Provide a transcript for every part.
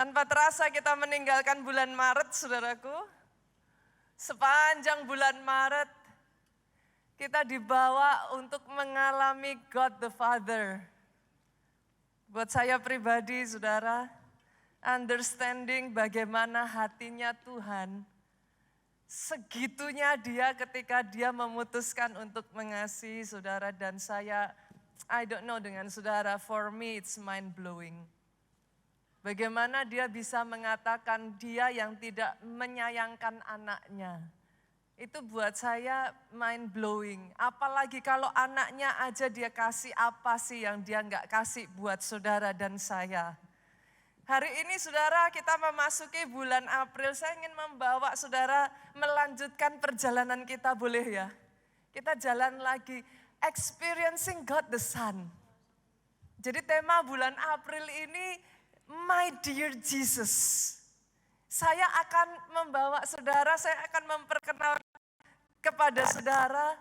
Tanpa terasa kita meninggalkan bulan Maret, saudaraku. Sepanjang bulan Maret, kita dibawa untuk mengalami God the Father. Buat saya pribadi, saudara, understanding bagaimana hatinya Tuhan, segitunya dia ketika dia memutuskan untuk mengasihi saudara dan saya. I don't know dengan saudara, for me it's mind-blowing. Bagaimana dia bisa mengatakan dia yang tidak menyayangkan anaknya. Itu buat saya mind-blowing. Apalagi kalau anaknya aja dia kasih, apa sih yang dia nggak kasih buat saudara dan saya. Hari ini saudara kita memasuki bulan April. Saya ingin membawa saudara melanjutkan perjalanan kita, boleh ya? Kita jalan lagi, experiencing God the Son. Jadi tema bulan April ini, My Dear Jesus. Saya akan membawa saudara, saya akan memperkenalkan kepada saudara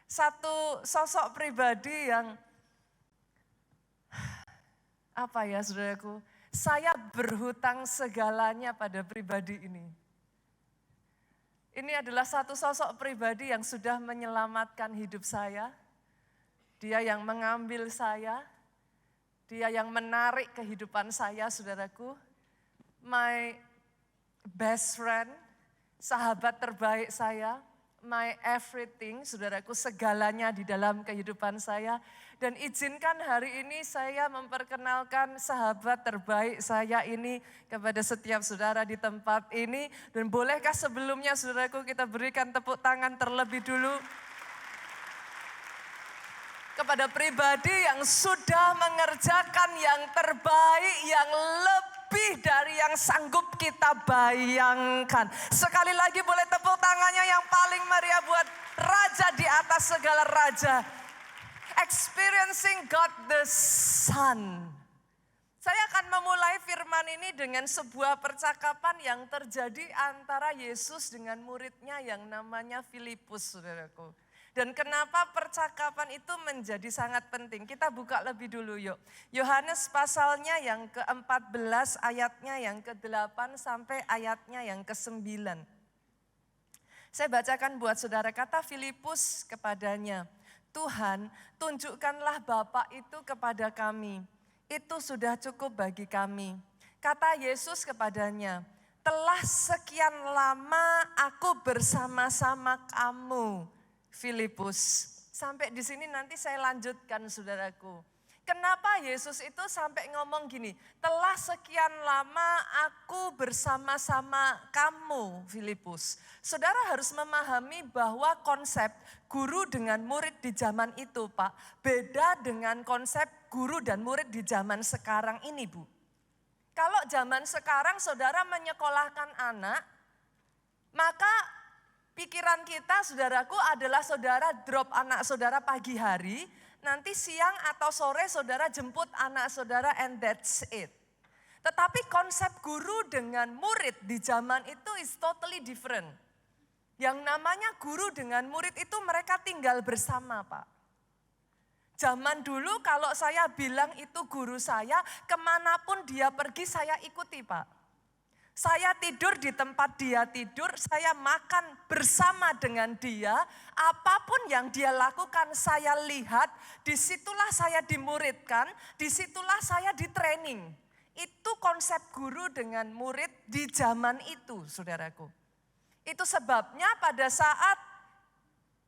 satu sosok pribadi yang, apa ya saudaraku, saya berhutang segalanya pada pribadi ini. Ini adalah satu sosok pribadi yang sudah menyelamatkan hidup saya. Dia yang mengambil saya, dia yang menarik kehidupan saya, saudaraku. My best friend, sahabat terbaik saya, my everything, saudaraku, segalanya di dalam kehidupan saya. Dan izinkan hari ini saya memperkenalkan sahabat terbaik saya ini kepada setiap saudara di tempat ini. Dan bolehkah sebelumnya saudaraku kita berikan tepuk tangan terlebih dulu kepada pribadi yang sudah mengerjakan yang terbaik, yang lebih dari yang sanggup kita bayangkan. Sekali lagi boleh tepuk tangannya yang paling meriah buat Raja di atas segala raja. Experiencing God the Son. Saya akan memulai firman ini dengan sebuah percakapan yang terjadi antara Yesus dengan muridnya yang namanya Filipus, saudaraku. Dan kenapa percakapan itu menjadi sangat penting? Kita buka lebih dulu yuk. Yohanes pasalnya yang ke-14 ayatnya yang ke-8 sampai ayatnya yang ke-9. Saya bacakan buat saudara, kata Filipus kepadanya, Tuhan tunjukkanlah Bapa itu kepada kami. Itu sudah cukup bagi kami. Kata Yesus kepadanya, telah sekian lama aku bersama-sama kamu, Filipus. Sampai di sini nanti saya lanjutkan saudaraku. Kenapa Yesus itu sampai ngomong gini, telah sekian lama aku bersama-sama kamu, Filipus. Saudara harus memahami bahwa konsep guru dengan murid di zaman itu, Pak, beda dengan konsep guru dan murid di zaman sekarang ini, Bu. Kalau zaman sekarang saudara menyekolahkan anak, maka pikiran kita, saudaraku, adalah saudara drop anak saudara pagi hari, nanti siang atau sore saudara jemput anak saudara and that's it. Tetapi konsep guru dengan murid di zaman itu is totally different. Yang namanya guru dengan murid itu mereka tinggal bersama, Pak. Zaman dulu kalau saya bilang itu guru saya, kemanapun dia pergi saya ikuti, Pak. Saya tidur di tempat dia tidur, saya makan bersama dengan dia, apapun yang dia lakukan saya lihat, disitulah saya dimuridkan, disitulah saya ditraining. Itu konsep guru dengan murid di zaman itu, saudaraku. Itu sebabnya pada saat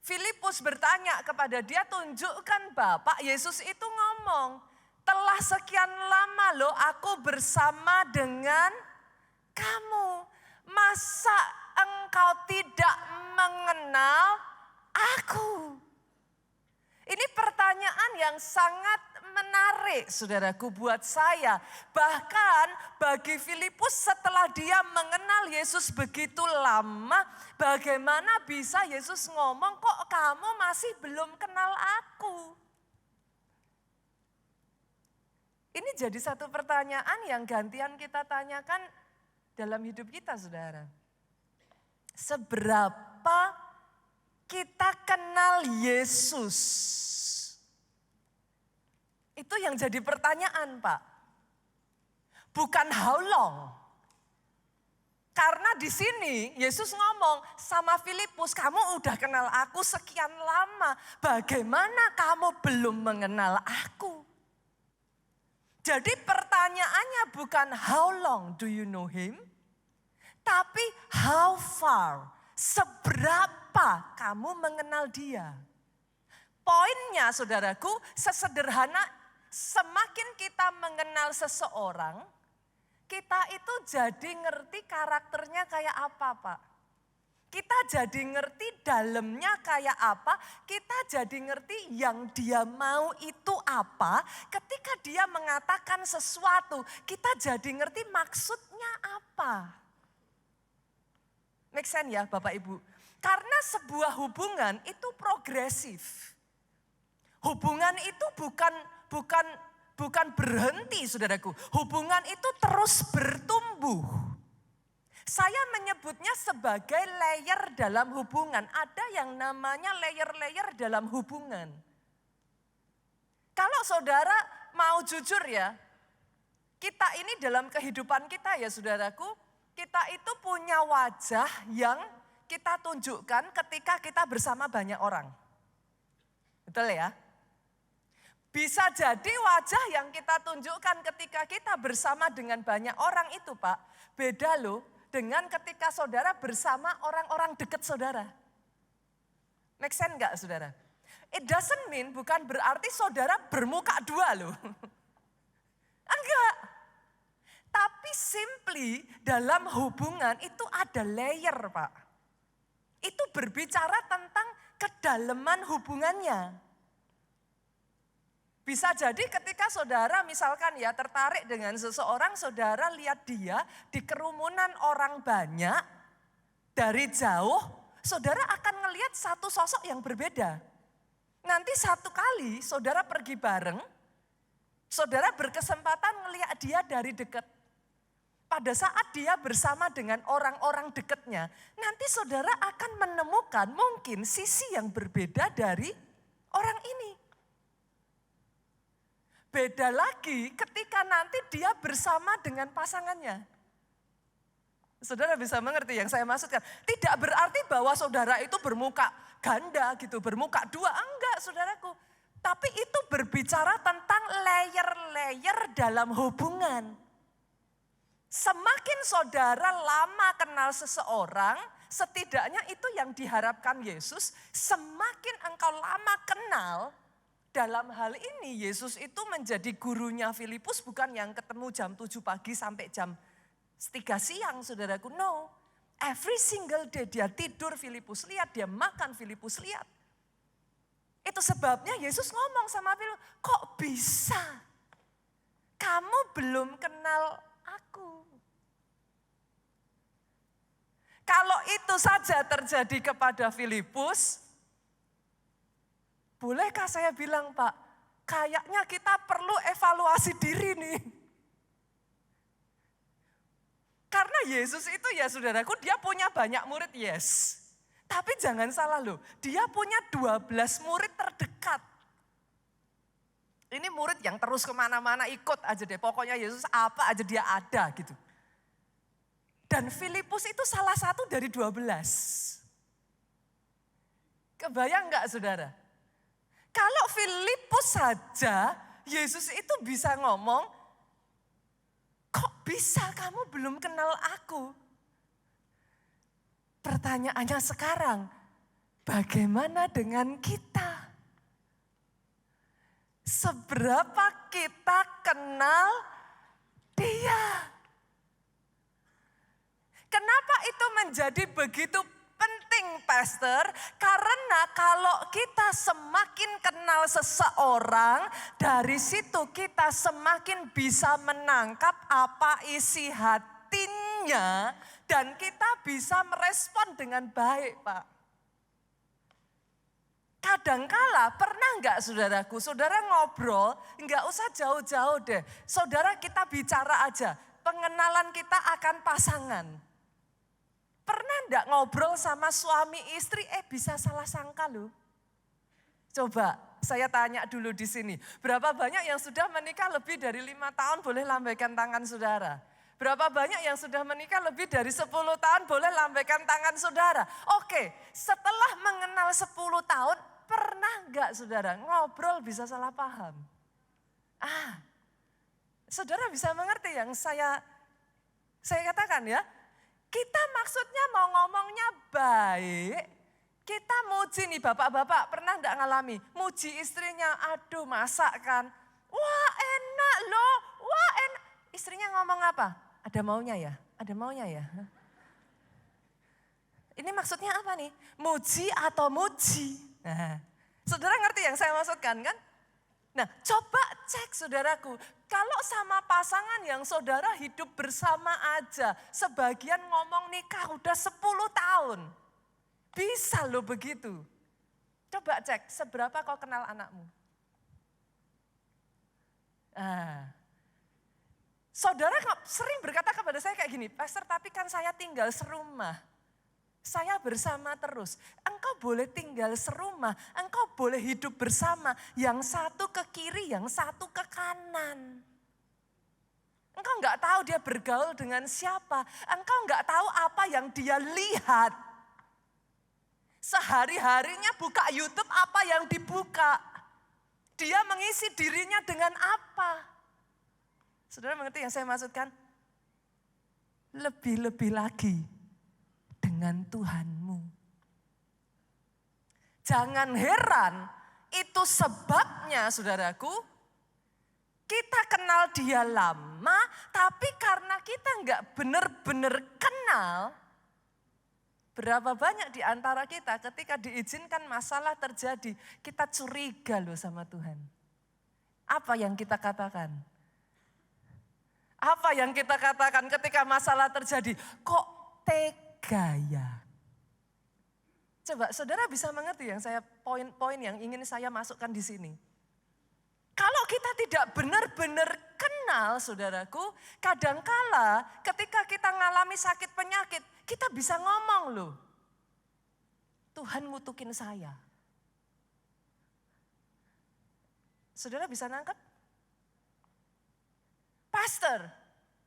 Filipus bertanya kepada dia, tunjukkan Bapak, Yesus itu ngomong, telah sekian lama loh aku bersama dengan kamu, masa engkau tidak mengenal aku? Ini pertanyaan yang sangat menarik saudaraku buat saya. Bahkan bagi Filipus setelah dia mengenal Yesus begitu lama, bagaimana bisa Yesus ngomong kok kamu masih belum kenal aku? Ini jadi satu pertanyaan yang gantian kita tanyakan dalam hidup kita, saudara. Seberapa kita kenal Yesus? Itu yang jadi pertanyaan, Pak. bukan how long. Karena di sini Yesus ngomong sama Filipus, kamu udah kenal aku sekian lama, bagaimana kamu belum mengenal aku? Jadi pertanyaannya bukan how long do you know him, tapi how far, seberapa kamu mengenal dia. Poinnya saudaraku, sesederhana semakin kita mengenal seseorang, kita itu jadi ngerti karakternya kayak apa, Pak. Kita jadi ngerti dalamnya kayak apa, kita jadi ngerti yang dia mau itu apa. Ketika dia mengatakan sesuatu, kita jadi ngerti maksudnya apa. Make sense ya Bapak Ibu? Karena sebuah hubungan itu progresif. Hubungan itu bukan berhenti saudaraku. Hubungan itu terus bertumbuh. Saya menyebutnya sebagai layer dalam hubungan. Ada yang namanya layer-layer dalam hubungan. Kalau saudara mau jujur ya, kita ini dalam kehidupan kita ya saudaraku, kita itu punya wajah yang kita tunjukkan ketika kita bersama banyak orang. Betul ya? Bisa jadi wajah yang kita tunjukkan ketika kita bersama dengan banyak orang itu Pak, beda loh dengan ketika saudara bersama orang-orang dekat saudara. Make sense enggak saudara? It doesn't mean bukan berarti saudara bermuka dua loh. Enggak. Tapi simply dalam hubungan itu ada layer Pak. Itu berbicara tentang kedalaman hubungannya. Bisa jadi ketika saudara misalkan ya tertarik dengan seseorang, saudara lihat dia di kerumunan orang banyak, dari jauh, saudara akan ngelihat satu sosok yang berbeda. Nanti satu kali saudara pergi bareng, saudara berkesempatan ngelihat dia dari dekat. Pada saat dia bersama dengan orang-orang dekatnya, nanti saudara akan menemukan mungkin sisi yang berbeda dari orang ini. Beda lagi ketika nanti dia bersama dengan pasangannya. Saudara bisa mengerti yang saya maksudkan. Tidak berarti bahwa saudara itu bermuka ganda gitu, bermuka dua. Enggak saudaraku. Tapi itu berbicara tentang layer-layer dalam hubungan. Semakin saudara lama kenal seseorang, setidaknya itu yang diharapkan Yesus, semakin engkau lama kenal. Dalam hal ini Yesus itu menjadi gurunya Filipus bukan yang ketemu jam 7 pagi sampai jam 3 siang saudaraku. No, every single day dia tidur Filipus lihat, dia makan Filipus lihat. Itu sebabnya Yesus ngomong sama Filipus, kok bisa kamu belum kenal aku? Kalau itu saja terjadi kepada Filipus, bolehkah saya bilang Pak, kayaknya kita perlu evaluasi diri nih. Karena Yesus itu ya saudaraku, dia punya banyak murid, yes. Tapi jangan salah loh, dia punya 12 murid terdekat. Ini murid yang terus kemana-mana ikut aja deh, pokoknya Yesus apa aja dia ada gitu. Dan Filipus itu salah satu dari 12. Kebayang enggak saudara? Kalau Filipus saja, Yesus itu bisa ngomong, kok bisa kamu belum kenal aku? Pertanyaannya sekarang, bagaimana dengan kita? Seberapa kita kenal dia? Kenapa itu menjadi begitu penting, Pastor? Karena kalau kita semakin kenal seseorang, dari situ kita semakin bisa menangkap apa isi hatinya dan kita bisa merespon dengan baik, Pak. Kadangkala pernah enggak saudaraku, saudara ngobrol, enggak usah jauh-jauh deh. Saudara kita bicara aja, pengenalan kita akan pasangan. Pernah enggak ngobrol sama suami istri, bisa salah sangka loh. Coba Saya tanya dulu di sini, berapa banyak yang sudah menikah lebih dari 5 tahun boleh lambaikan tangan saudara? Berapa banyak yang sudah menikah lebih dari 10 tahun boleh lambaikan tangan saudara? Oke, setelah mengenal 10 tahun, pernah enggak saudara ngobrol bisa salah paham? Saudara bisa mengerti yang saya katakan ya? Kita maksudnya mau ngomongnya baik, kita muji nih bapak-bapak, pernah enggak ngalami? Muji istrinya, aduh masak kan, wah enak loh, wah enak. Istrinya ngomong apa? Ada maunya ya? Ada maunya ya? Ini maksudnya apa nih? Muji atau muji? Nah, saudara ngerti yang saya maksudkan kan? Nah, coba cek saudaraku, kalau sama pasangan yang saudara hidup bersama aja, sebagian ngomong nikah udah 10 tahun. Bisa loh begitu. Coba cek, seberapa kau kenal anakmu? Saudara sering berkata kepada saya kayak gini, Pastor tapi kan saya tinggal serumah. Saya bersama terus. Engkau boleh tinggal serumah, engkau boleh hidup bersama. Yang satu ke kiri, yang satu ke kanan. Engkau enggak tahu dia bergaul dengan siapa. Engkau enggak tahu apa yang dia lihat. Sehari-harinya buka YouTube apa yang dibuka. Dia mengisi dirinya dengan apa. Saudara mengerti yang saya maksudkan? Lebih-lebih lagi dengan Tuhanmu. Jangan heran, itu sebabnya saudaraku, kita kenal dia lama, tapi karena kita enggak benar-benar kenal, berapa banyak di antara kita ketika diizinkan masalah terjadi, kita curiga loh sama Tuhan. Apa yang kita katakan? Apa yang kita katakan ketika masalah terjadi? Kok tega ya? Coba saudara bisa mengerti yang saya poin-poin yang ingin saya masukkan di sini. Kalau kita tidak benar-benar kenal saudaraku, kadangkala ketika kita ngalami sakit penyakit, kita bisa ngomong loh, Tuhan ngutukin saya. Saudara bisa nangkep? Pastor,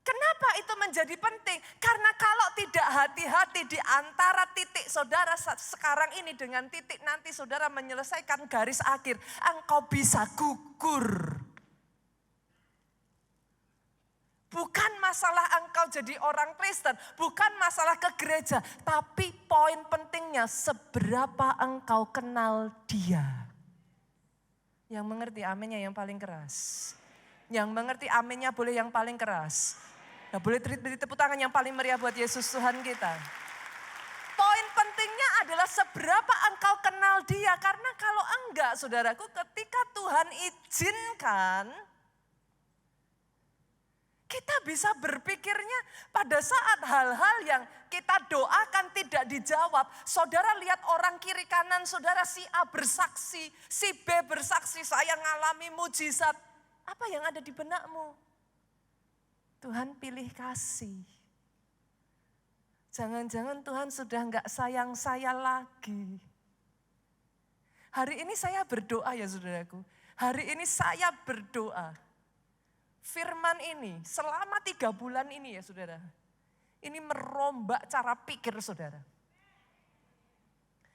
kenapa itu menjadi penting? Karena kalau tidak hati-hati di antara titik saudara sekarang ini dengan titik nanti saudara menyelesaikan garis akhir, engkau bisa gugur. Bukan masalah engkau jadi orang Kristen, bukan masalah ke gereja, tapi poin pentingnya seberapa engkau kenal Dia. Yang mengerti aminnya yang paling keras. Yang mengerti aminnya boleh yang paling keras. Nah, boleh beri tepuk tangan yang paling meriah buat Yesus Tuhan kita. Poin pentingnya adalah seberapa engkau kenal Dia. Karena kalau enggak saudaraku, ketika Tuhan izinkan, kita bisa berpikirnya pada saat hal-hal yang kita doakan tidak dijawab. Saudara lihat orang kiri kanan saudara, si A bersaksi, si B bersaksi, saya ngalami mujizat. Apa yang ada di benakmu? Tuhan pilih kasih. Jangan-jangan Tuhan sudah enggak sayang saya lagi. Hari ini saya berdoa ya saudaraku. Hari ini saya berdoa. Firman ini selama 3 bulan ini ya saudara. Ini merombak cara pikir saudara.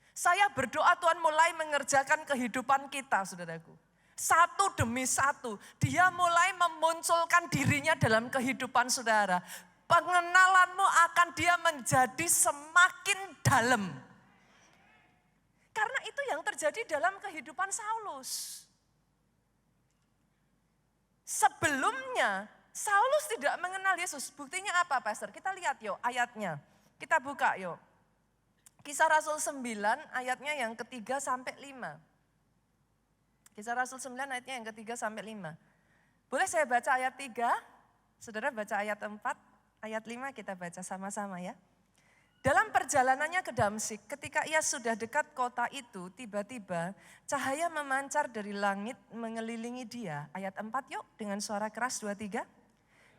Saya berdoa Tuhan mulai mengerjakan kehidupan kita saudaraku. Satu demi satu, Dia mulai memunculkan dirinya dalam kehidupan saudara. Pengenalanmu akan Dia menjadi semakin dalam. Karena itu yang terjadi dalam kehidupan Saulus. Sebelumnya, Saulus tidak mengenal Yesus. Buktinya apa, Pastor? Kita lihat yuk ayatnya. Kita buka yuk. Kisah Rasul 9 ayatnya yang ketiga sampai 5. Kisah Rasul 9 ayatnya yang ketiga sampai 5. Boleh saya baca ayat 3? Saudara baca ayat 4, ayat 5 kita baca sama-sama ya. Dalam perjalanannya ke Damsyik, ketika ia sudah dekat kota itu, tiba-tiba cahaya memancar dari langit mengelilingi dia. Ayat 4 yuk dengan suara keras 2-3.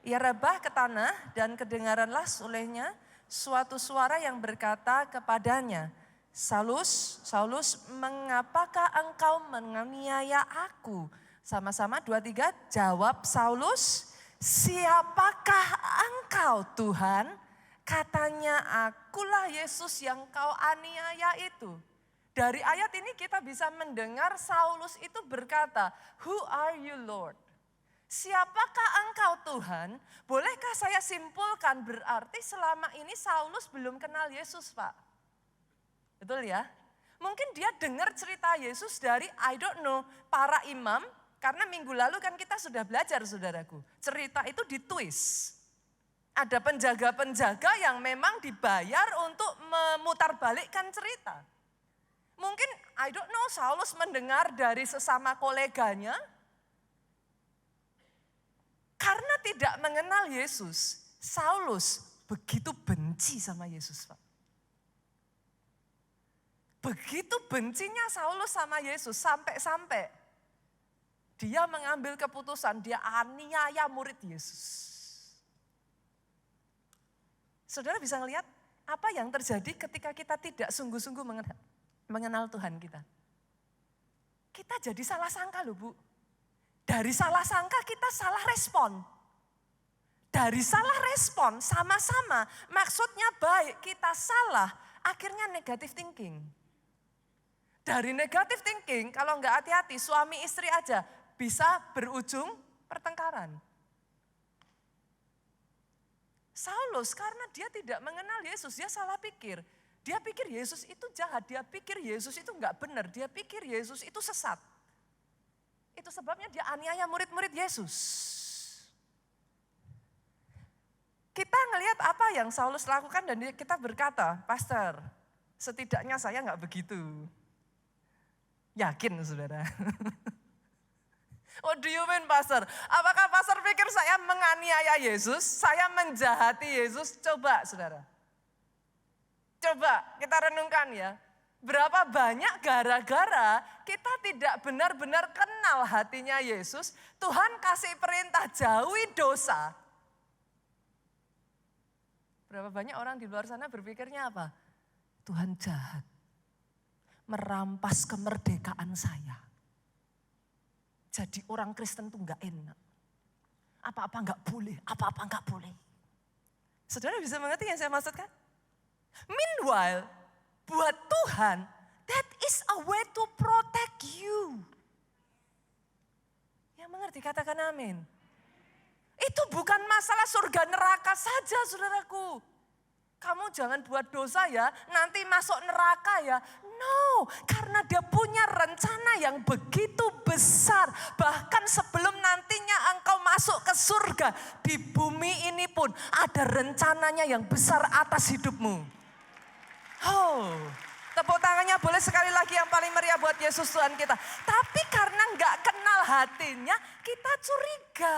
Ia rebah ke tanah dan kedengaranlah olehnya suatu suara yang berkata kepadanya, Saulus, mengapakah engkau menganiaya aku? Sama-sama 2, 3, jawab Saulus, siapakah engkau Tuhan? Katanya, akulah Yesus yang kau aniaya itu. Dari ayat ini kita bisa mendengar Saulus itu berkata, who are you Lord? Siapakah engkau Tuhan? Bolehkah saya simpulkan berarti selama ini Saulus belum kenal Yesus, Pak? Betul ya? Mungkin dia dengar cerita Yesus dari para imam, karena minggu lalu kan kita sudah belajar saudaraku. Cerita itu ditwist. Ada penjaga-penjaga yang memang dibayar untuk memutarbalikkan cerita. Mungkin Saulus mendengar dari sesama koleganya, karena tidak mengenal Yesus, Saulus begitu benci sama Yesus, Pak. Begitu bencinya Saulus sama Yesus sampai-sampai dia mengambil keputusan, dia aniaya murid Yesus. Saudara bisa ngelihat apa yang terjadi ketika kita tidak sungguh-sungguh mengenal Tuhan kita. Kita jadi salah sangka loh Bu. Dari salah sangka kita salah respon. Dari salah respon sama-sama maksudnya baik, kita salah, akhirnya negative thinking. Dari negatif thinking, kalau nggak hati-hati, suami istri aja bisa berujung pertengkaran. Saulus karena dia tidak mengenal Yesus, dia salah pikir. Dia pikir Yesus itu jahat, dia pikir Yesus itu nggak benar, dia pikir Yesus itu sesat. Itu sebabnya dia aniaya murid-murid Yesus. Kita ngelihat apa yang Saulus lakukan dan kita berkata, Pastor, setidaknya saya nggak begitu. Yakin saudara? What do you mean Pastor? Apakah Pastor pikir saya menganiaya Yesus? Saya menjahati Yesus? Coba saudara. Coba kita renungkan ya. Berapa banyak gara-gara kita tidak benar-benar kenal hatinya Yesus. Tuhan kasih perintah jauhi dosa. Berapa banyak orang di luar sana berpikirnya apa? Tuhan jahat. Merampas kemerdekaan saya. Jadi orang Kristen tuh gak enak. Apa-apa gak boleh, apa-apa gak boleh. Saudara bisa mengerti yang saya maksudkan? Meanwhile, buat Tuhan, that is a way to protect you. Yang mengerti katakan amin. Itu bukan masalah surga neraka saja saudaraku. Kamu jangan buat dosa ya, nanti masuk neraka ya. No, karena dia punya rencana yang begitu besar. Bahkan sebelum nantinya engkau masuk ke surga, di bumi ini pun ada rencananya yang besar atas hidupmu. Oh, tepuk tangannya boleh sekali lagi yang paling meriah buat Yesus Tuhan kita. Tapi karena nggak kenal hatinya, kita curiga.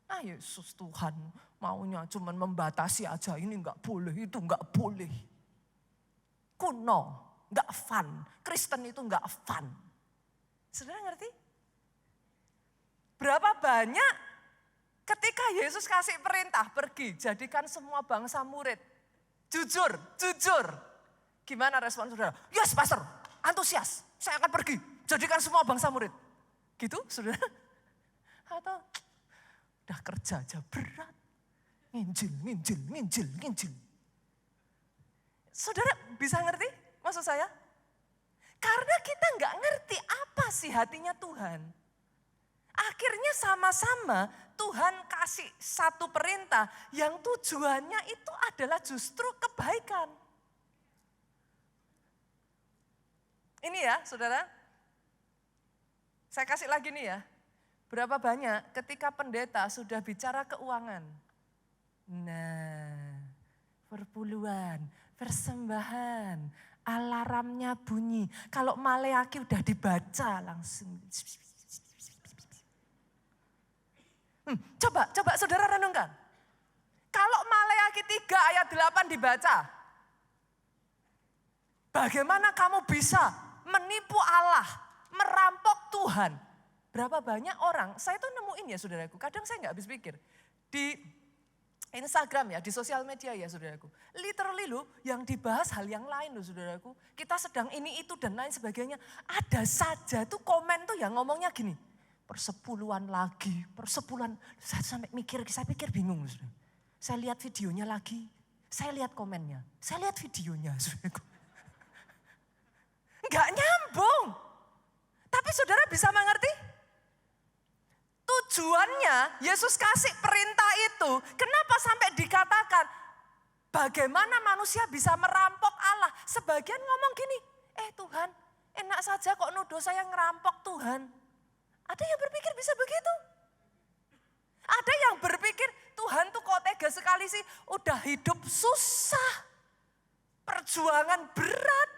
Ah Yesus Tuhan maunya cuman membatasi aja, ini nggak boleh, itu nggak boleh. Kuno, nggak fun. Kristen itu nggak fun. Saudara ngerti? Berapa banyak ketika Yesus kasih perintah pergi, jadikan semua bangsa murid. Jujur. Gimana respon saudara? Yes pastor, antusias, saya akan pergi, jadikan semua bangsa murid. Gitu saudara? Atau udah kerja aja berat. Nginjil. Saudara bisa ngerti maksud saya? Karena kita nggak ngerti apa sih hatinya Tuhan. Akhirnya sama-sama Tuhan kasih satu perintah yang tujuannya itu adalah justru kebaikan. Ini ya saudara, saya kasih lagi nih ya. Berapa banyak ketika pendeta sudah bicara keuangan. Nah, perpuluhan, persembahan, alarmnya bunyi. Kalau Maleakhi udah dibaca langsung. Coba saudara renungkan. Kalau Maleakhi 3 ayat 8 dibaca. Bagaimana kamu bisa menipu Allah, merampok Tuhan? Berapa banyak orang, saya tuh nemuin ya saudaraku, kadang saya nggak habis pikir. Di Instagram ya, di sosial media ya saudaraku. Literally loh, yang dibahas hal yang lain loh saudaraku. Kita sedang ini, itu, dan lain sebagainya. Ada saja tuh komen tuh yang ngomongnya gini. Persepuluhan lagi, persepuluhan. Saya sampai mikir, saya pikir bingung saudara. Saya lihat videonya lagi, saya lihat komennya. Saya lihat videonya saudaraku. Enggak nyambung. Tapi saudara bisa mengerti? Tujuannya Yesus kasih perintah itu, kenapa sampai dikatakan bagaimana manusia bisa merampok Allah? Sebagian ngomong gini, Tuhan enak saja kok nuduh saya ngerampok Tuhan. Ada yang berpikir bisa begitu? Ada yang berpikir Tuhan tuh kok tega sekali sih, udah hidup susah, perjuangan berat,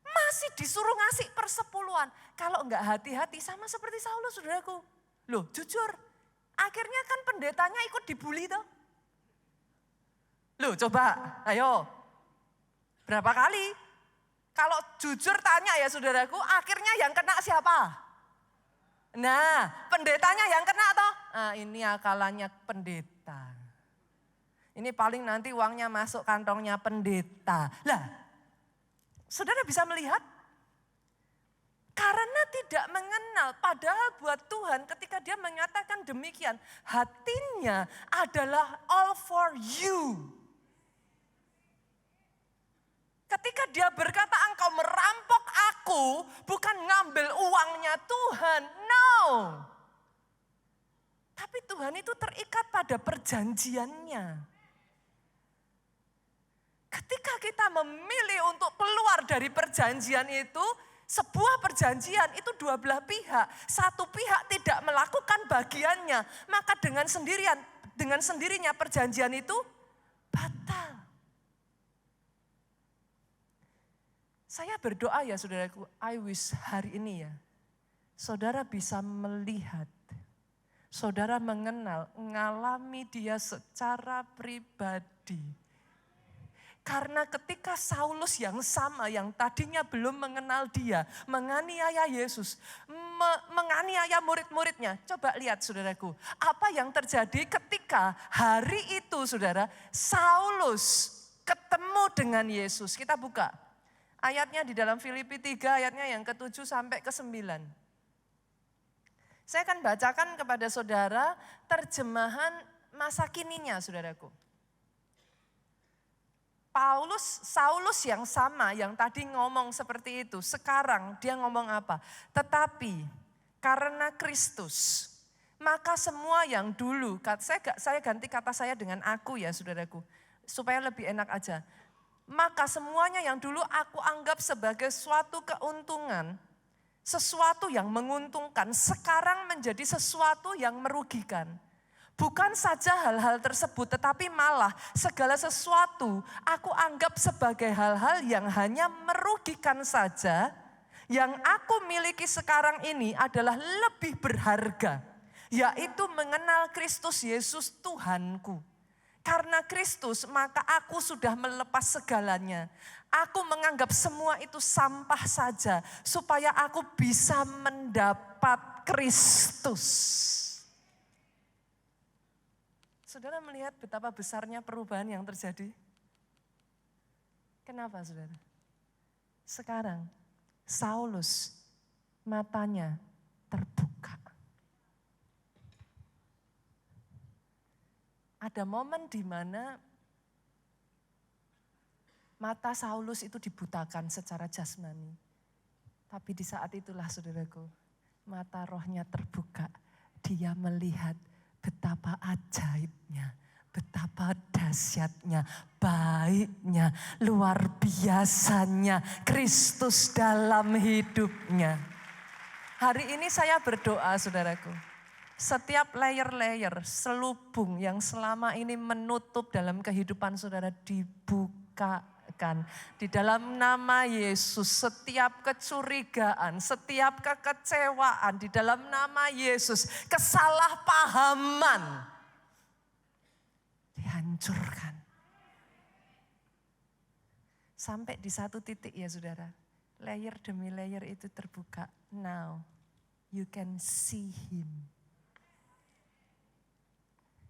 masih disuruh ngasih persepuluhan. Kalau enggak hati-hati sama seperti Saulus saudaraku. Loh jujur, akhirnya kan pendetanya ikut dibully tuh. Loh coba, ayo. Berapa kali? Kalau jujur tanya ya saudaraku, akhirnya yang kena siapa? Nah, pendetanya yang kena toh. Nah, ini akalannya pendeta. Ini paling nanti uangnya masuk kantongnya pendeta. Lah, saudara bisa melihat? Karena tidak mengenal, padahal buat Tuhan ketika dia mengatakan demikian, hatinya adalah all for you. Ketika dia berkata engkau merampok aku, bukan ngambil uangnya Tuhan, no. Tapi Tuhan itu terikat pada perjanjiannya. Ketika kita memilih untuk keluar dari perjanjian itu, sebuah perjanjian itu dua belah pihak. Satu pihak tidak melakukan bagiannya, maka dengan sendirinya perjanjian itu batal. Saya berdoa ya saudaraku, I wish hari ini ya, saudara bisa melihat, saudara mengenal, mengalami dia secara pribadi. Karena ketika Saulus yang sama, yang tadinya belum mengenal dia, menganiaya Yesus, menganiaya murid-muridnya. Coba lihat saudaraku, apa yang terjadi ketika hari itu saudara, Saulus ketemu dengan Yesus. Kita buka ayatnya di dalam Filipi 3 ayatnya yang ke-7 sampai ke-9. Saya akan bacakan kepada saudara terjemahan masa kininya saudaraku. Saulus yang sama yang tadi ngomong seperti itu, sekarang dia ngomong apa? Tetapi karena Kristus, maka semua yang dulu, saya ganti kata saya dengan aku ya saudaraku, supaya lebih enak aja. Maka semuanya yang dulu aku anggap sebagai suatu keuntungan, sesuatu yang menguntungkan, sekarang menjadi sesuatu yang merugikan. Bukan saja hal-hal tersebut, tetapi malah segala sesuatu aku anggap sebagai hal-hal yang hanya merugikan saja. Yang aku miliki sekarang ini adalah lebih berharga, yaitu mengenal Kristus Yesus Tuhanku. Karena Kristus maka aku sudah melepas segalanya. Aku menganggap semua itu sampah saja supaya aku bisa mendapat Kristus. Saudara melihat betapa besarnya perubahan yang terjadi? Kenapa saudara? Sekarang Saulus matanya terbuka. Ada momen di mana mata Saulus itu dibutakan secara jasmani. Tapi di saat itulah saudaraku, mata rohnya terbuka. Dia melihat betapa ajaibnya, betapa dahsyatnya, baiknya, luar biasanya Kristus dalam hidupnya. Hari ini saya berdoa saudaraku, setiap layer-layer selubung yang selama ini menutup dalam kehidupan saudara dibukakan. Di dalam nama Yesus, setiap kecurigaan, setiap kekecewaan, di dalam nama Yesus, kesalahpahaman dihancurkan. Sampai di satu titik ya saudara, layer demi layer itu terbuka. Now you can see him.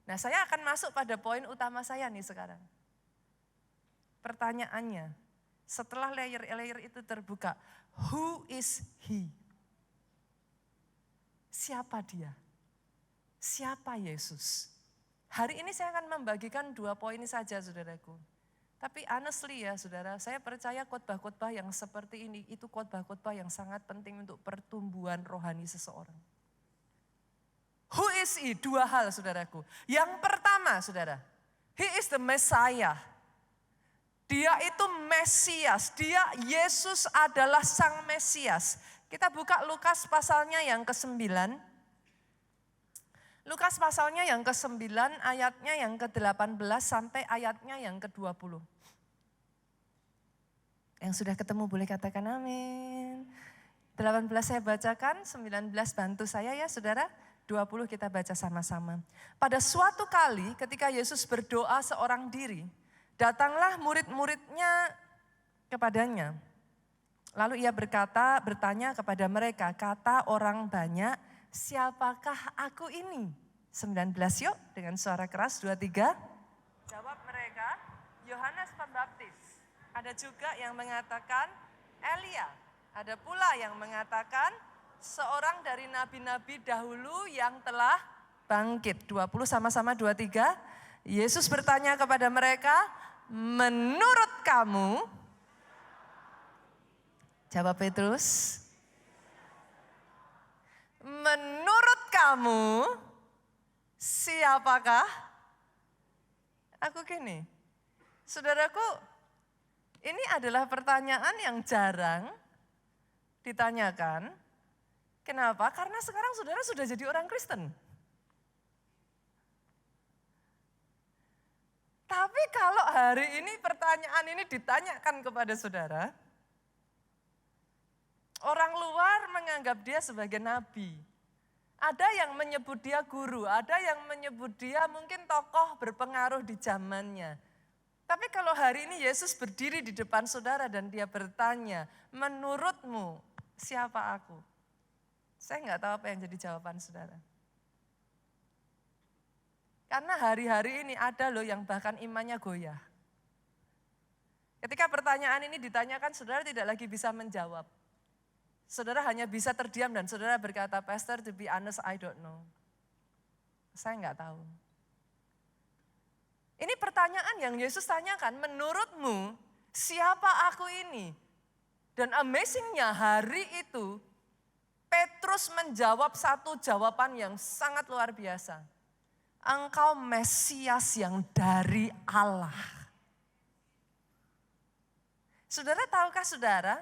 Nah, saya akan masuk pada poin utama saya nih sekarang. Pertanyaannya, setelah layer-layer itu terbuka, who is he? Siapa dia? Siapa Yesus? Hari ini saya akan membagikan 2 poin saja, saudaraku. Tapi honestly ya saudara, saya percaya khotbah-khotbah yang seperti ini, itu khotbah-khotbah yang sangat penting untuk pertumbuhan rohani seseorang. Who is he? 2 hal saudaraku. Yang pertama saudara, he is the Messiah. Dia itu Mesias, Yesus adalah sang Mesias. Kita buka Lukas pasalnya yang ke-9. Lukas pasalnya yang ke-9, ayatnya yang ke-18 sampai ayatnya yang ke-20. Yang sudah ketemu boleh katakan amin. 18 saya bacakan, 19 bantu saya ya saudara. 20 kita baca sama-sama. Pada suatu kali ketika Yesus berdoa seorang diri, datanglah murid-muridnya kepadanya. Lalu ia bertanya kepada mereka, kata orang banyak, siapakah aku ini? 19 yuk dengan suara keras, 23. Jawab mereka, Yohanes Pembaptis. Ada juga yang mengatakan Elia. Ada pula yang mengatakan seorang dari nabi-nabi dahulu yang telah bangkit. 20 sama-sama 23. Yesus bertanya kepada mereka, menurut kamu, jawab Petrus, menurut kamu siapakah aku gini? Saudaraku, ini adalah pertanyaan yang jarang ditanyakan. Kenapa? Karena sekarang saudara sudah jadi orang Kristen. Tapi kalau hari ini pertanyaan ini ditanyakan kepada saudara, orang luar menganggap dia sebagai nabi. Ada yang menyebut dia guru, ada yang menyebut dia mungkin tokoh berpengaruh di zamannya. Tapi kalau hari ini Yesus berdiri di depan saudara dan dia bertanya, menurutmu siapa aku? Saya nggak tahu apa yang jadi jawaban saudara. Karena hari-hari ini ada loh yang bahkan imannya goyah. Ketika pertanyaan ini ditanyakan, saudara tidak lagi bisa menjawab. Saudara hanya bisa terdiam dan saudara berkata, Pastor, to be honest, I don't know. Saya nggak tahu. Ini pertanyaan yang Yesus tanyakan, menurutmu siapa aku ini? Dan amazingnya hari itu, Petrus menjawab satu jawaban yang sangat luar biasa. Engkau Mesias yang dari Allah. Saudara tahukah saudara,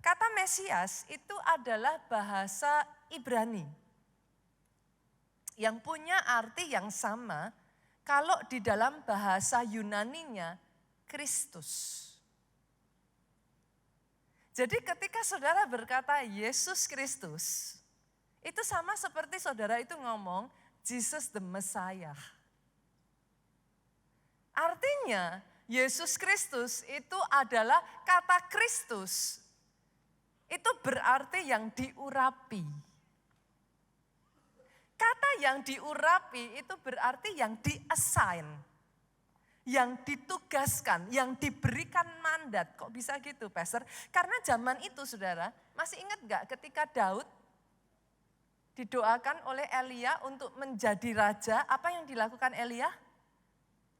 kata Mesias itu adalah bahasa Ibrani. Yang punya arti yang sama kalau di dalam bahasa Yunaninya Kristus. Jadi ketika saudara berkata Yesus Kristus, itu sama seperti saudara itu ngomong Jesus the Messiah. Artinya Yesus Kristus itu adalah kata Kristus. Itu berarti yang diurapi. Kata yang diurapi itu berarti yang di-assign. Yang ditugaskan, yang diberikan mandat. Kok bisa gitu Pastor? Karena zaman itu saudara, masih ingat gak ketika Daud didoakan oleh Elia untuk menjadi raja, apa yang dilakukan Elia?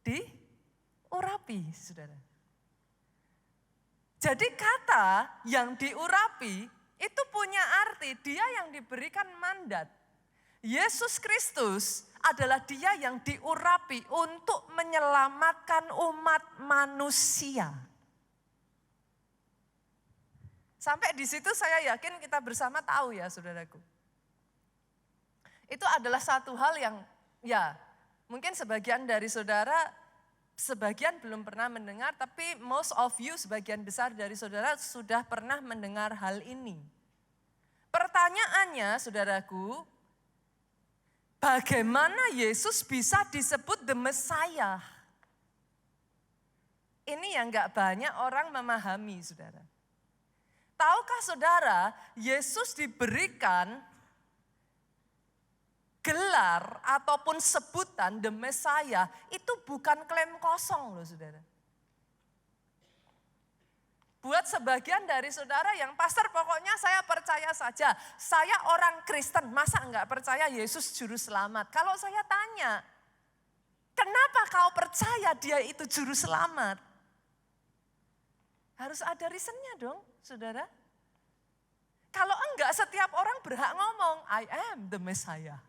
Diurapi saudara. Jadi kata yang diurapi itu punya arti dia yang diberikan mandat. Yesus Kristus adalah dia yang diurapi untuk menyelamatkan umat manusia. Sampai di situ saya yakin kita bersama tahu ya saudaraku. Itu adalah satu hal yang ya mungkin sebagian dari saudara, sebagian belum pernah mendengar, tapi most of you, sebagian besar dari saudara sudah pernah mendengar hal ini. Pertanyaannya saudaraku, bagaimana Yesus bisa disebut the Messiah? Ini yang gak banyak orang memahami saudara. Tahukah saudara, Yesus diberikan gelar ataupun sebutan The Messiah itu bukan klaim kosong loh saudara. Buat sebagian dari saudara yang pastor pokoknya saya percaya saja. Saya orang Kristen, masa enggak percaya Yesus juru selamat? Kalau saya tanya, kenapa kau percaya dia itu juru selamat? Harus ada reasonnya dong saudara. Kalau enggak setiap orang berhak ngomong, I am the Messiah.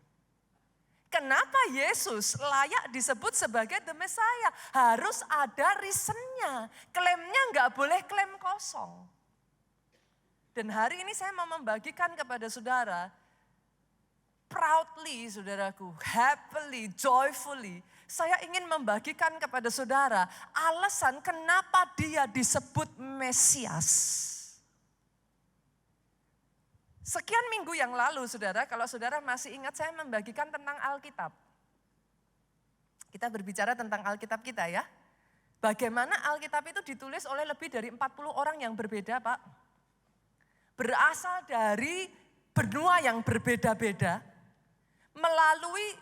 Kenapa Yesus layak disebut sebagai the Messiah? Harus ada reasonnya. Klaimnya enggak boleh klaim kosong. Dan hari ini saya mau membagikan kepada saudara, proudly saudaraku, happily, joyfully, saya ingin membagikan kepada saudara alasan kenapa dia disebut Mesias. Sekian minggu yang lalu saudara, kalau saudara masih ingat saya membagikan tentang Alkitab. Kita berbicara tentang Alkitab kita ya. Bagaimana Alkitab itu ditulis oleh lebih dari 40 orang yang berbeda Pak. Berasal dari benua yang berbeda-beda. Melalui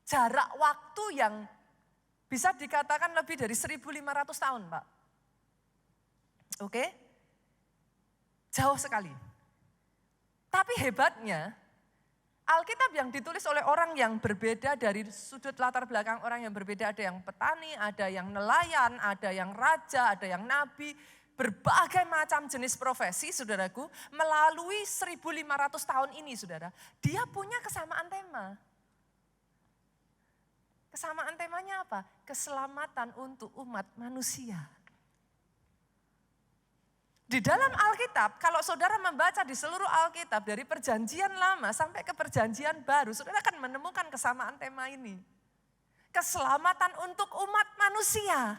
jarak waktu yang bisa dikatakan lebih dari 1.500 tahun Pak. Oke? Jauh sekali. Tapi hebatnya, Alkitab yang ditulis oleh orang yang berbeda dari sudut latar belakang orang yang berbeda. Ada yang petani, ada yang nelayan, ada yang raja, ada yang nabi. Berbagai macam jenis profesi saudaraku, melalui 1.500 tahun ini saudara. Dia punya kesamaan tema. Kesamaan temanya apa? Keselamatan untuk umat manusia. Di dalam Alkitab, kalau saudara membaca di seluruh Alkitab dari perjanjian lama sampai ke perjanjian baru, saudara akan menemukan kesamaan tema ini. Keselamatan untuk umat manusia.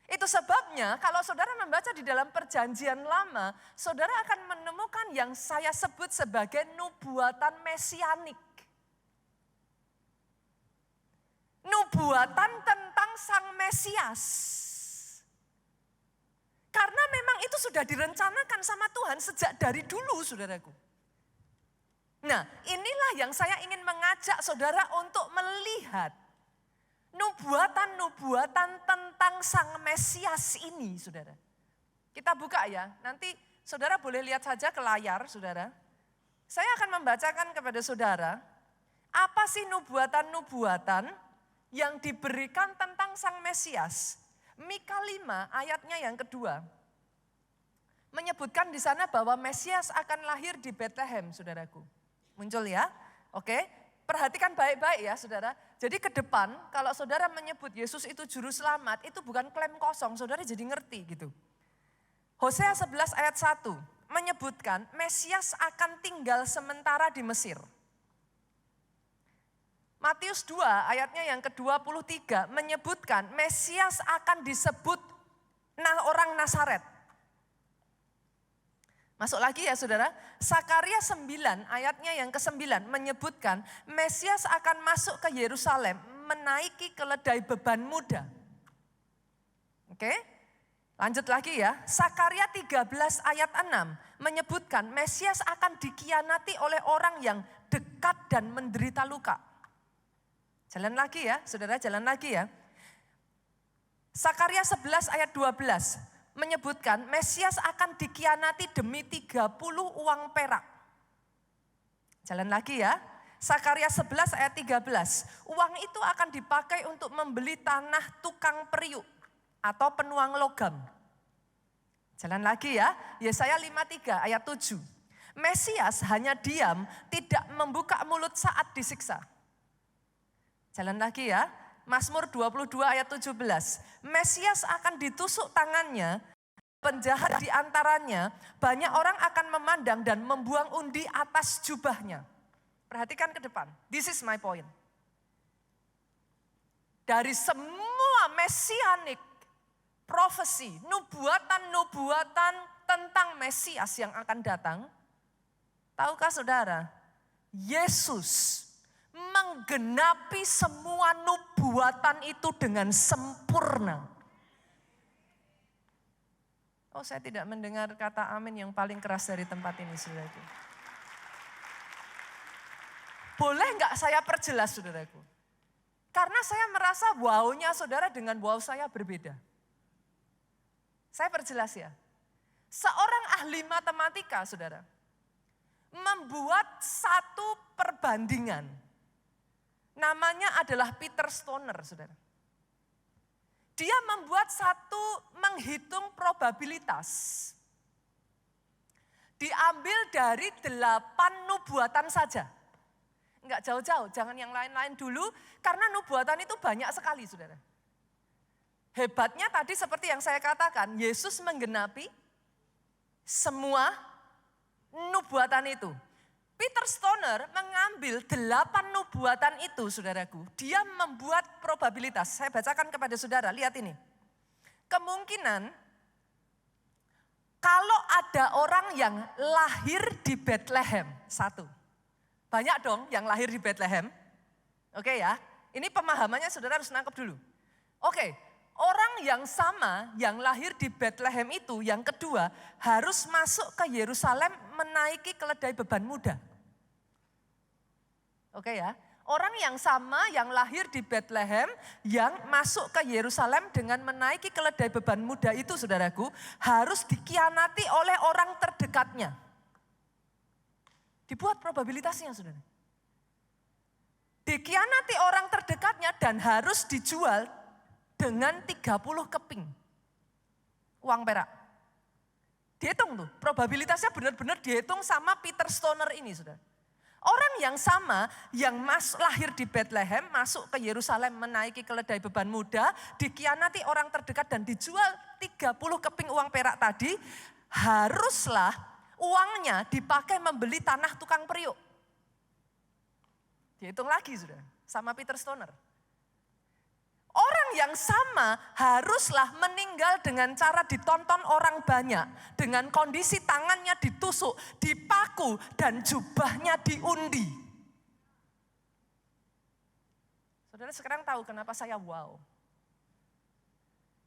Itu sebabnya kalau saudara membaca di dalam perjanjian lama, saudara akan menemukan yang saya sebut sebagai nubuatan mesianik. Nubuatan tentang Sang Mesias. Karena memang itu sudah direncanakan sama Tuhan sejak dari dulu saudaraku. Nah inilah yang saya ingin mengajak saudara untuk melihat. Nubuatan-nubuatan tentang Sang Mesias ini saudara. Kita buka ya, nanti saudara boleh lihat saja ke layar saudara. Saya akan membacakan kepada saudara, apa sih nubuatan-nubuatan yang diberikan tentang Sang Mesias. Mika 5 ayatnya yang kedua. Menyebutkan di sana bahwa Mesias akan lahir di Bethlehem, saudaraku. Muncul ya? Oke. Perhatikan baik-baik ya, saudara. Jadi ke depan kalau saudara menyebut Yesus itu juru selamat, itu bukan klaim kosong, saudara jadi ngerti gitu. Hosea 11 ayat 1 menyebutkan Mesias akan tinggal sementara di Mesir. Matius 2 ayatnya yang ke-23 menyebutkan Mesias akan disebut orang Nazaret. Masuk lagi ya saudara, Sakaria 9 ayatnya yang ke-9 menyebutkan Mesias akan masuk ke Yerusalem menaiki keledai beban muda. Oke, lanjut lagi ya, Sakaria 13 ayat 6 menyebutkan Mesias akan dikhianati oleh orang yang dekat dan menderita luka. Jalan lagi ya, saudara jalan lagi ya. Sakaria 11 ayat 12 menyebutkan Mesias akan dikhianati demi 30 uang perak. Jalan lagi ya. Sakaria 11 ayat 13. Uang itu akan dipakai untuk membeli tanah tukang periuk atau penuang logam. Jalan lagi ya. Yesaya 53 ayat 7. Mesias hanya diam, tidak membuka mulut saat disiksa. Jalan lagi ya, Mazmur 22 ayat 17. Mesias akan ditusuk tangannya, penjahat di antaranya, banyak orang akan memandang dan membuang undi atas jubahnya. Perhatikan ke depan, this is my point. Dari semua mesianik, profesi, nubuatan-nubuatan tentang Mesias yang akan datang, tahukah saudara, Yesus menggenapi semua nubuatan itu dengan sempurna. Oh, saya tidak mendengar kata amin yang paling keras dari tempat ini, saudara. Boleh nggak saya perjelas saudaraku? Karena saya merasa wow-nya saudara dengan wow saya berbeda. Saya perjelas ya. Seorang ahli matematika saudara, membuat satu perbandingan. Namanya adalah Peter Stoner saudara. Dia membuat satu menghitung probabilitas. Diambil dari 8 nubuatan saja. Enggak jauh-jauh, jangan yang lain-lain dulu, karena nubuatan itu banyak sekali saudara. Hebatnya tadi seperti yang saya katakan, Yesus menggenapi semua nubuatan itu. Peter Stoner mengambil 8 nubuatan itu saudaraku. Dia membuat probabilitas, saya bacakan kepada saudara, lihat ini. Kemungkinan kalau ada orang yang lahir di Bethlehem, satu. Banyak dong yang lahir di Bethlehem. Oke ya, ini pemahamannya saudara harus nangkep dulu. Oke, orang yang sama yang lahir di Bethlehem itu yang kedua harus masuk ke Yerusalem menaiki keledai beban muda. Oke ya, orang yang sama yang lahir di Bethlehem yang masuk ke Yerusalem dengan menaiki keledai beban muda itu saudaraku harus dikhianati oleh orang terdekatnya. Dibuat probabilitasnya saudara. Dikhianati orang terdekatnya dan harus dijual dengan 30 keping uang perak. Dihitung tuh, probabilitasnya benar-benar dihitung sama Peter Stoner ini saudara. Orang yang sama yang lahir di Bethlehem, masuk ke Yerusalem menaiki keledai beban muda, dikhianati orang terdekat dan dijual 30 keping uang perak tadi, haruslah uangnya dipakai membeli tanah tukang periuk. Dihitung lagi sudah, sama Peter Stoner. Orang yang sama haruslah meninggal dengan cara ditonton orang banyak. Dengan kondisi tangannya ditusuk, dipaku, dan jubahnya diundi. Saudara sekarang tahu kenapa saya wow.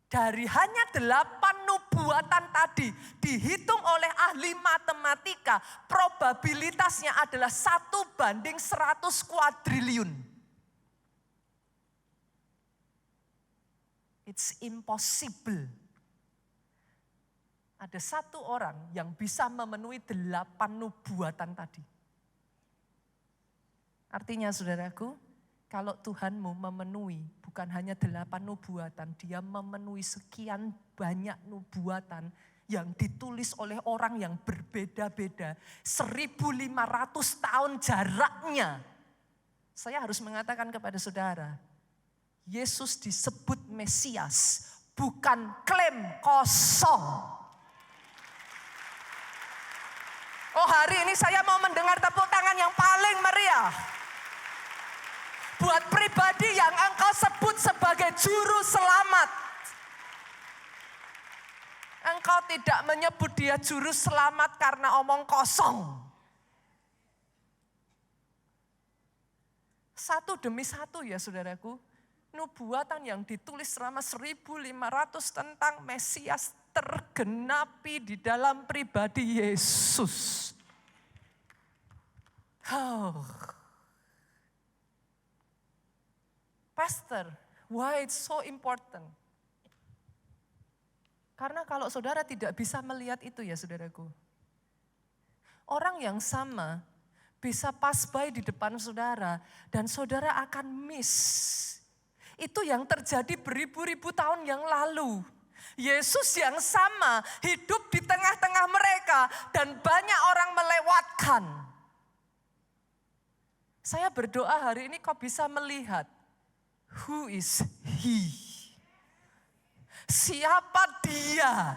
Dari hanya 8 nubuatan tadi dihitung oleh ahli matematika, probabilitasnya adalah 1:100 kuadriliun. It's impossible. Ada satu orang yang bisa memenuhi 8 nubuatan tadi. Artinya saudaraku, kalau Tuhanmu memenuhi bukan hanya 8 nubuatan, dia memenuhi sekian banyak nubuatan yang ditulis oleh orang yang berbeda-beda. 1.500 tahun jaraknya. Saya harus mengatakan kepada saudara, Yesus disebut Mesias, bukan klaim kosong. Oh, hari ini saya mau mendengar tepuk tangan yang paling meriah. Buat pribadi yang engkau sebut sebagai juru selamat. Engkau tidak menyebut dia juru selamat karena omong kosong. Satu demi satu ya saudaraku. Nubuatan yang ditulis selama 1.500 tentang Mesias tergenapi di dalam pribadi Yesus. Oh. Pastor, why it's so important? Karena kalau saudara tidak bisa melihat itu ya saudaraku. Orang yang sama bisa pass by di depan saudara dan saudara akan miss. Itu yang terjadi beribu-ribu tahun yang lalu. Yesus yang sama hidup di tengah-tengah mereka dan banyak orang melewatkan. Saya berdoa hari ini kau bisa melihat. Who is he? Siapa dia?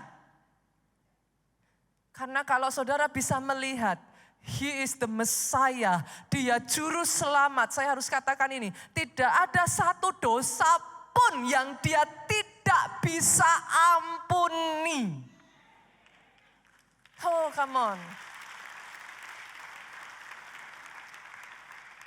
Karena kalau saudara bisa melihat, he is the Messiah, dia juru selamat. Saya harus katakan ini, tidak ada satu dosa pun yang dia tidak bisa ampuni. Oh, come on.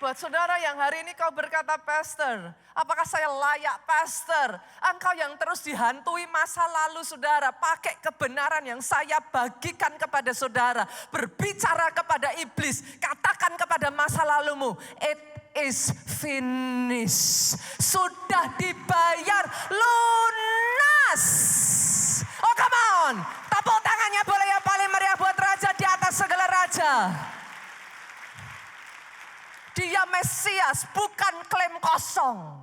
Buat saudara yang hari ini kau berkata, Pastor, Apakah saya layak pastor? Engkau yang terus dihantui masa lalu saudara. Pakai kebenaran yang saya bagikan kepada saudara. Berbicara kepada iblis. Katakan kepada masa lalumu. It is finished. Sudah dibayar lunas. Oh come on. Tepuk tangannya boleh yang paling meriah buat raja di atas segala raja. Dia Mesias, bukan klaim kosong.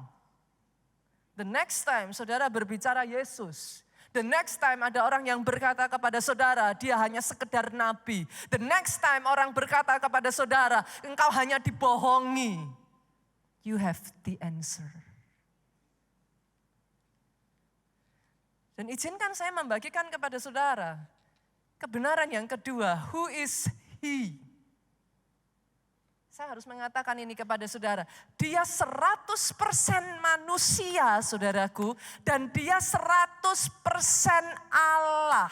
The next time saudara berbicara Yesus, the next time ada orang yang berkata kepada saudara, dia hanya sekedar nabi. The next time orang berkata kepada saudara, engkau hanya dibohongi. You have the answer. Dan izinkan saya membagikan kepada saudara, kebenaran yang kedua, who is he? Saya harus mengatakan ini kepada saudara. Dia 100% manusia saudaraku. Dan dia 100% Allah.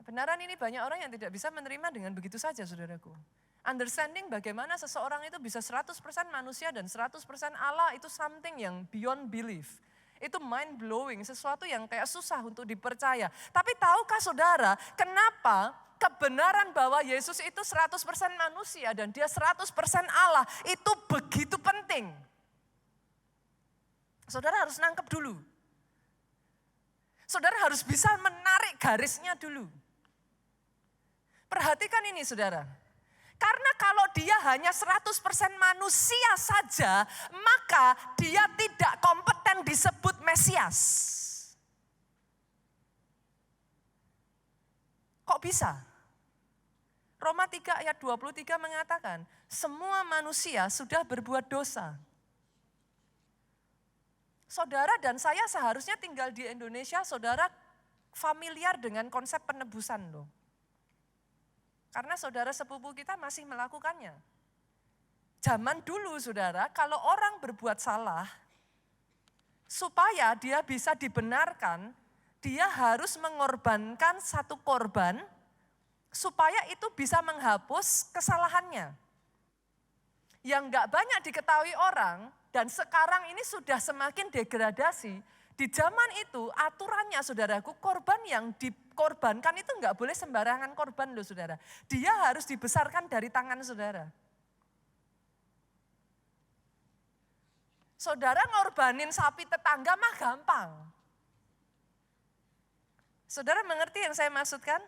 Kebenaran ini banyak orang yang tidak bisa menerima dengan begitu saja saudaraku. Understanding bagaimana seseorang itu bisa 100% manusia dan 100% Allah itu something yang beyond belief. Itu mind blowing, sesuatu yang kayak susah untuk dipercaya. Tapi tahukah saudara kenapa kebenaran bahwa Yesus itu 100% manusia dan dia 100% Allah itu begitu penting. Saudara harus nangkep dulu. Saudara harus bisa menarik garisnya dulu. Perhatikan ini saudara. Karena kalau dia hanya 100% manusia saja, maka dia tidak kompeten disebut Mesias. Kok bisa? Roma 3 ayat 23 mengatakan, semua manusia sudah berbuat dosa. Saudara dan saya seharusnya tinggal di Indonesia, saudara familiar dengan konsep penebusan loh. Karena saudara sepupu kita masih melakukannya. Zaman dulu saudara, kalau orang berbuat salah, supaya dia bisa dibenarkan, dia harus mengorbankan satu korban, supaya itu bisa menghapus kesalahannya. Yang gak banyak diketahui orang, dan sekarang ini sudah semakin degradasi, di zaman itu aturannya saudaraku, korban yang dikorbankan itu gak boleh sembarangan korban loh saudara. Dia harus dibesarkan dari tangan saudara. Saudara ngorbanin sapi tetangga mah gampang. Saudara mengerti yang saya maksudkan?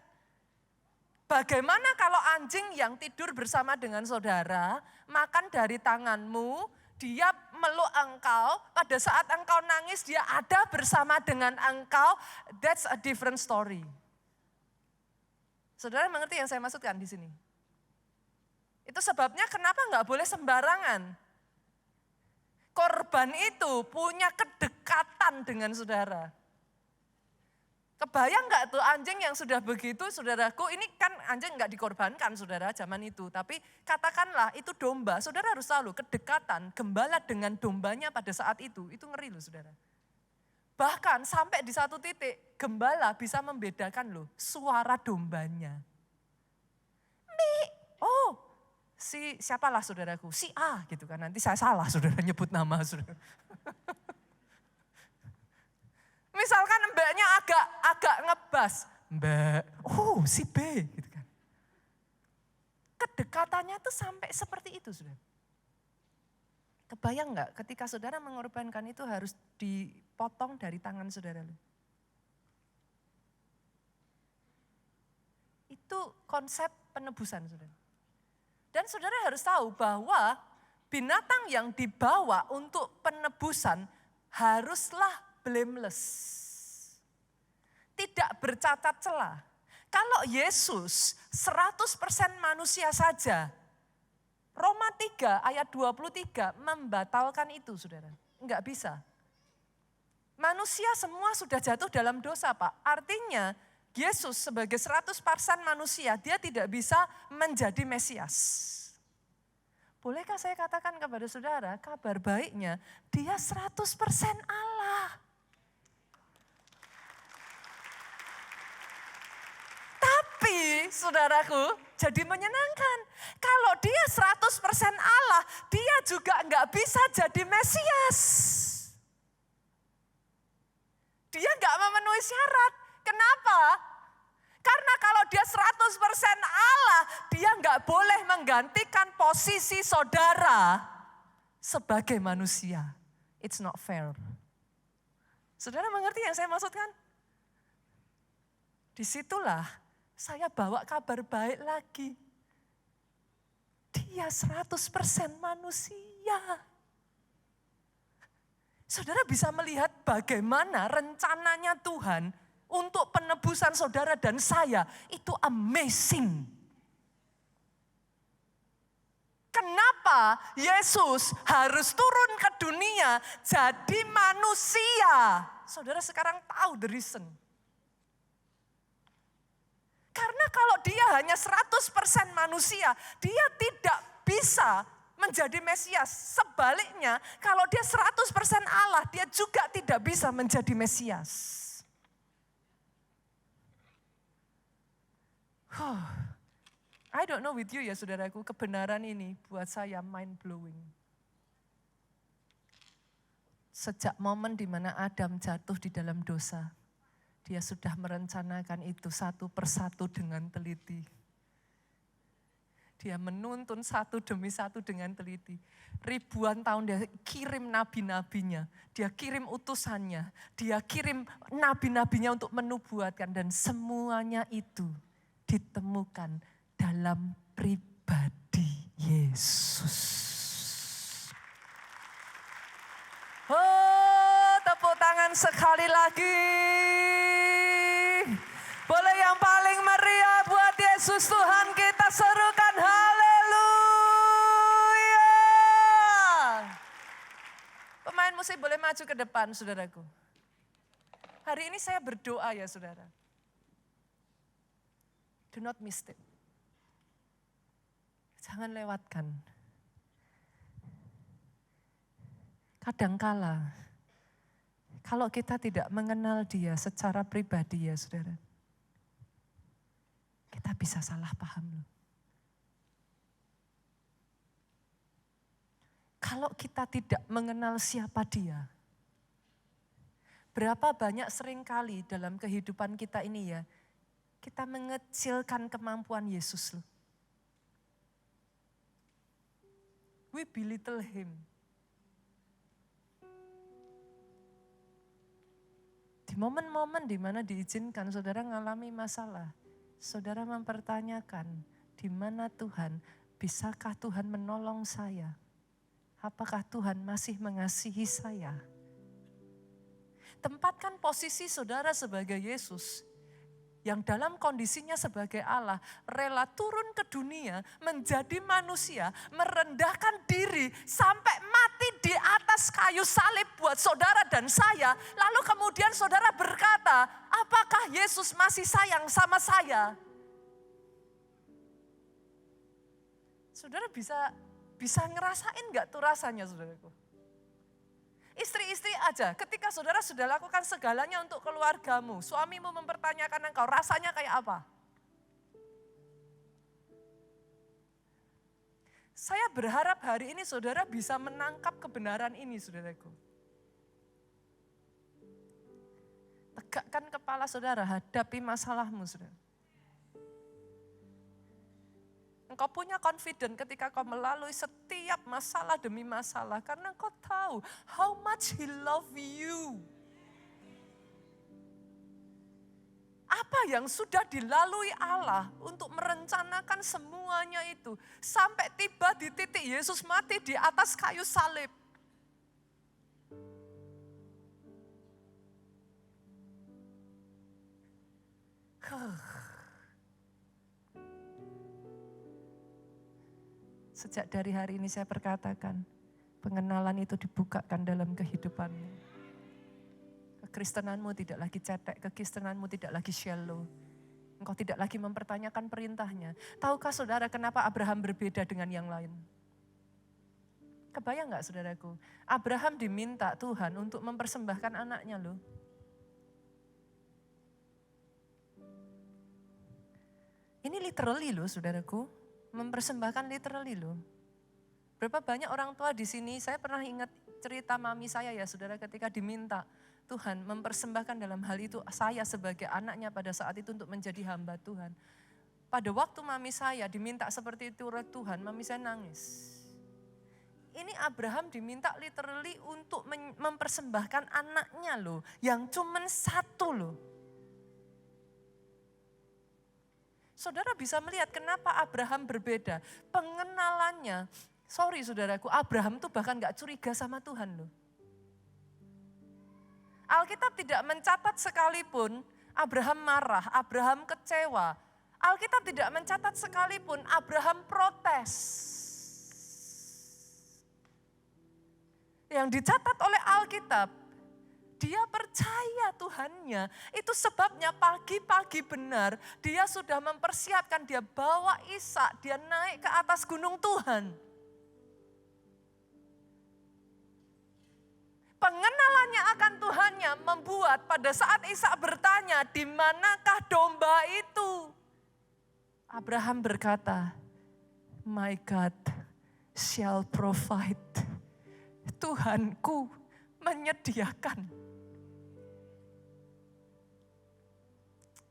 Bagaimana kalau anjing yang tidur bersama dengan saudara, makan dari tanganmu, dia meluk engkau, pada saat engkau nangis dia ada bersama dengan engkau, that's a different story. Saudara mengerti yang saya maksudkan di sini? Itu sebabnya kenapa nggak boleh sembarangan. Korban itu punya kedekatan dengan saudara. Kebayang nggak tuh anjing yang sudah begitu saudaraku, ini kan anjing nggak dikorbankan saudara zaman itu. Tapi katakanlah itu domba, saudara harus tahu loh kedekatan gembala dengan dombanya pada saat itu ngeri loh saudara. Bahkan sampai di satu titik gembala bisa membedakan loh suara dombanya. Oh si siapalah saudaraku, si A gitu kan, nanti saya salah saudara nyebut nama saudara. Misalkan mbaknya agak ngebas, mbak, oh si B gitu kan. Kedekatannya tuh sampai seperti itu saudara. Kebayang nggak ketika saudara mengorbankan itu harus dipotong dari tangan saudara. Itu konsep penebusan saudara. Dan saudara harus tahu bahwa binatang yang dibawa untuk penebusan haruslah blameless. Tidak bercacat celah. Kalau Yesus 100% manusia saja, Roma 3 ayat 23 membatalkan itu saudara. Enggak bisa. Manusia semua sudah jatuh dalam dosa Pak. Artinya Yesus sebagai 100% manusia, dia tidak bisa menjadi Mesias. Bolehkah saya katakan kepada saudara, kabar baiknya dia 100% Allah. Tapi saudaraku, jadi menyenangkan. Kalau dia 100% Allah, dia juga nggak bisa jadi Mesias. Dia nggak memenuhi syarat. Kenapa? Karena kalau dia 100% Allah, dia nggak boleh menggantikan posisi saudara sebagai manusia. It's not fair. Saudara mengerti yang saya maksudkan? Disitulah saya bawa kabar baik lagi. Dia 100% manusia. Saudara bisa melihat bagaimana rencananya Tuhan untuk penebusan saudara dan saya. Itu amazing. Kenapa Yesus harus turun ke dunia jadi manusia? Saudara sekarang tahu the reason. Karena kalau dia hanya 100% manusia, dia tidak bisa menjadi Mesias. Sebaliknya, kalau dia 100% Allah, dia juga tidak bisa menjadi Mesias. I don't know with you ya saudaraku, kebenaran ini buat saya mind blowing. Sejak momen di mana Adam jatuh di dalam dosa, dia sudah merencanakan itu satu persatu dengan teliti. Dia menuntun satu demi satu dengan teliti. Ribuan tahun dia kirim nabi-nabinya, dia kirim utusannya, dia kirim nabi-nabinya untuk menubuatkan. Dan semuanya itu ditemukan dalam pribadi Yesus. Oh, tepuk tangan sekali lagi. Boleh yang paling meriah buat Yesus Tuhan kita serukan haleluya. Pemain musik boleh maju ke depan saudaraku. Hari ini saya berdoa ya saudara. Do not miss it. Jangan lewatkan. Kadangkala, kalau kita tidak mengenal dia secara pribadi ya saudara, kita bisa salah paham loh. Kalau kita tidak mengenal siapa dia, berapa banyak seringkali dalam kehidupan kita ini ya, kita mengecilkan kemampuan Yesus loh. We belittle him. Di momen-momen di mana diizinkan saudara mengalami masalah, saudara mempertanyakan, di mana Tuhan, bisakah Tuhan menolong saya? Apakah Tuhan masih mengasihi saya? Tempatkan posisi saudara sebagai Yesus, yang dalam kondisinya sebagai Allah, rela turun ke dunia, menjadi manusia, merendahkan diri, sampai mati di atas kayu salib buat saudara dan saya. Lalu kemudian saudara berkata, apakah Yesus masih sayang sama saya? Saudara bisa ngerasain gak tuh rasanya saudaraku? Istri-istri aja, ketika saudara sudah lakukan segalanya untuk keluargamu, suamimu mempertanyakan engkau, rasanya kayak apa? Saya berharap hari ini saudara bisa menangkap kebenaran ini, saudaraku. Tegakkan kepala saudara, hadapi masalahmu, saudara. Engkau punya confident ketika kau melalui setiap masalah demi masalah. Karena kau tahu how much he love you. Apa yang sudah dilalui Allah untuk merencanakan semuanya itu. Sampai tiba di titik Yesus mati di atas kayu salib. Sejak dari hari ini saya perkatakan, pengenalan itu dibukakan dalam kehidupanmu. Kekristenanmu tidak lagi cetek, kekristenanmu tidak lagi shallow. Engkau tidak lagi mempertanyakan perintahnya. Tahukah saudara kenapa Abraham berbeda dengan yang lain? Kebayang gak saudaraku? Abraham diminta Tuhan untuk mempersembahkan anaknya loh. Ini literally loh saudaraku, mempersembahkan literally loh. Berapa banyak orang tua di sini, saya pernah ingat cerita mami saya ya saudara ketika diminta Tuhan mempersembahkan dalam hal itu saya sebagai anaknya pada saat itu untuk menjadi hamba Tuhan. Pada waktu mami saya diminta seperti itu oleh Tuhan, mami saya nangis. Ini Abraham diminta literally untuk mempersembahkan anaknya loh, yang cuman satu loh. Saudara bisa melihat kenapa Abraham berbeda. Pengenalannya, sorry saudaraku, Abraham tuh bahkan gak curiga sama Tuhan loh. Alkitab tidak mencatat sekalipun Abraham marah, Abraham kecewa. Alkitab tidak mencatat sekalipun Abraham protes. Yang dicatat oleh Alkitab, dia percaya Tuhannya. Itu sebabnya pagi-pagi benar dia sudah mempersiapkan, dia bawa Ishak, dia naik ke atas gunung Tuhan. Pengenalannya akan Tuhannya membuat pada saat Ishak bertanya, di manakah domba itu? Abraham berkata, my God shall provide. Tuhanku menyediakan.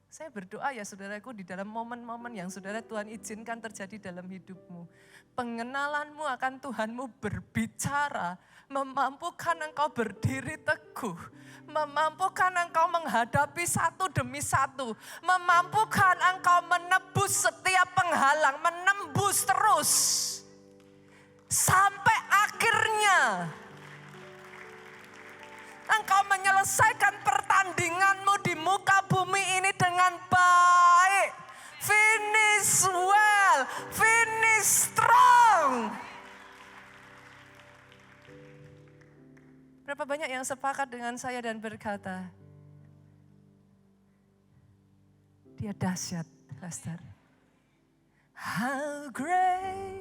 Saya berdoa ya saudaraku di dalam momen-momen yang saudara Tuhan izinkan terjadi dalam hidupmu. Pengenalanmu akan Tuhanmu berbicara, memampukan engkau berdiri teguh, memampukan engkau menghadapi satu demi satu, memampukan engkau menebus setiap penghalang, menembus terus. Sampai akhirnya engkau menyelesaikan pertandinganmu di muka bumi ini dengan baik. Finish well, finish strong. Berapa banyak yang sepakat dengan saya dan berkata, dia dahsyat, Lester. How great